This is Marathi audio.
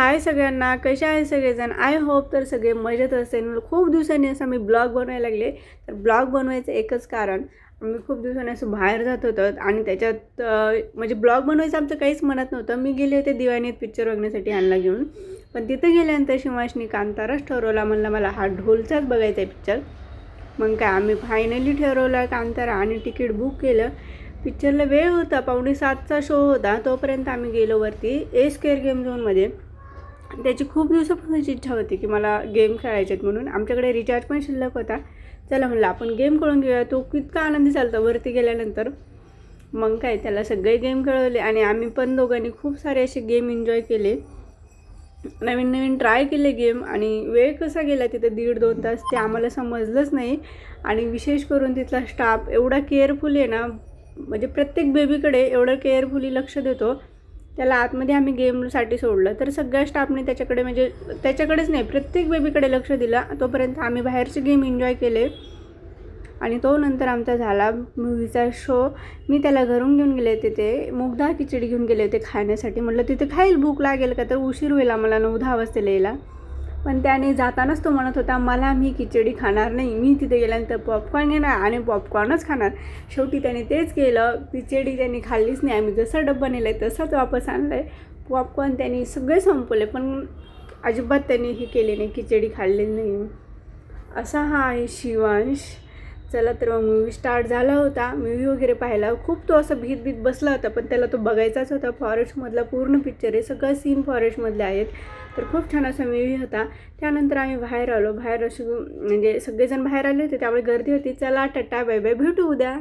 हाय सगळ्यांना, कसे आहे सगळेजण? आय होप तर सगळे मजेत असेल. खूप दिवसांनी असं मी ब्लॉग बनवायला लागले. तर ब्लॉग बनवायचं एकच कारण, मी खूप दिवसांनी असं बाहेर जात होतो आणि त्याच्यात म्हणजे ब्लॉग बनवायचं आमचं काहीच मनात नव्हतं. मी गेले होते दिवाळीत पिक्चर बघण्यासाठी ह्यांना घेऊन. पण तिथं गेल्यानंतर शिवांशनी कांताराच ठरवला. म्हणलं मला हा ढोलचाच बघायचा आहे पिक्चर. मग काय आम्ही फायनली ठरवलं कांतारा आणि तिकीट बुक केलं. पिक्चरला वेळ होता, 6:45चा शो होता. तोपर्यंत आम्ही गेलो वरती स्क्वेअर गेम झोनमध्ये. त्याची खूप दिवसापासूनची इच्छा होती की मला गेम खेळायचे आहेत म्हणून. आमच्याकडे रिचार्ज पण शिल्लक होता. चला म्हणलं आपण गेम खेळून घेऊया. तो इतका आनंदी चालता वरती गेल्यानंतर. मग काय त्याला सगळे गेम खेळवले आणि आम्ही पण दोघांनी खूप सारे असे गेम एन्जॉय केले. नवीन नवीन ट्राय केले गेम आणि वेळ कसा गेला तिथे 1.5-2 तास ते आम्हाला समजलंच नाही. आणि विशेष करून तिथला स्टाफ एवढा केअरफुल आहे ना, म्हणजे प्रत्येक बेबीकडे एवढं केअरफुली लक्ष देतो. त्याला आतमध्ये आम्ही गेमसाठी सोडलं तर सगळ्या स्टाफने त्याच्याकडे म्हणजे त्याच्याकडेच नाही प्रत्येक बेबीकडे लक्ष दिलं. तोपर्यंत आम्ही बाहेरचे गेम एन्जॉय केले आणि तो नंतर आमचा झाला मूवीचा शो. मी त्याला घरून घेऊन गेले तिथे मुगदा खिचडी घेऊन गेले होते खाण्यासाठी. म्हटलं तिथे खाईल, भूक लागेल का, तर उशीर होईल आम्हाला 9-10 वाजता यायला. पण त्याने जातानाच तो म्हणत होता मला मी खिचडी खाणार नाही, मी तिथे गेल्यानंतर पॉपकॉर्न घेणार आणि पॉपकॉर्नच खाणार. शेवटी त्याने तेच केलं. खिचडी त्यांनी खाल्लीच नाही. आम्ही जसा डब्बा नेला आहे तसाच वापस आणला आहे. पॉपकॉर्न त्यांनी सगळे संपवले पण अजिबात त्यांनी हे केले नाही, खिचडी खाल्ली नाही. असा हा आहे शिवांश. चला तर मग मूवी स्टार्ट झाला होता. मूवी वगैरे पाहायला खूप तो असं भीत बसला होता, पण त्याला तो बघायचाच होता. फॉरेस्टमधला पूर्ण पिक्चर आहे, सगळं सीन फॉरेस्टमधले आहेत. तर खूप छान असा मूवी होता. त्यानंतर आम्ही बाहेर आलो. बाहेर असे म्हणजे सगळेजण बाहेर आले होते त्यामुळे गर्दी होती. चला टाटा बाय बाय, भेटू उद्या.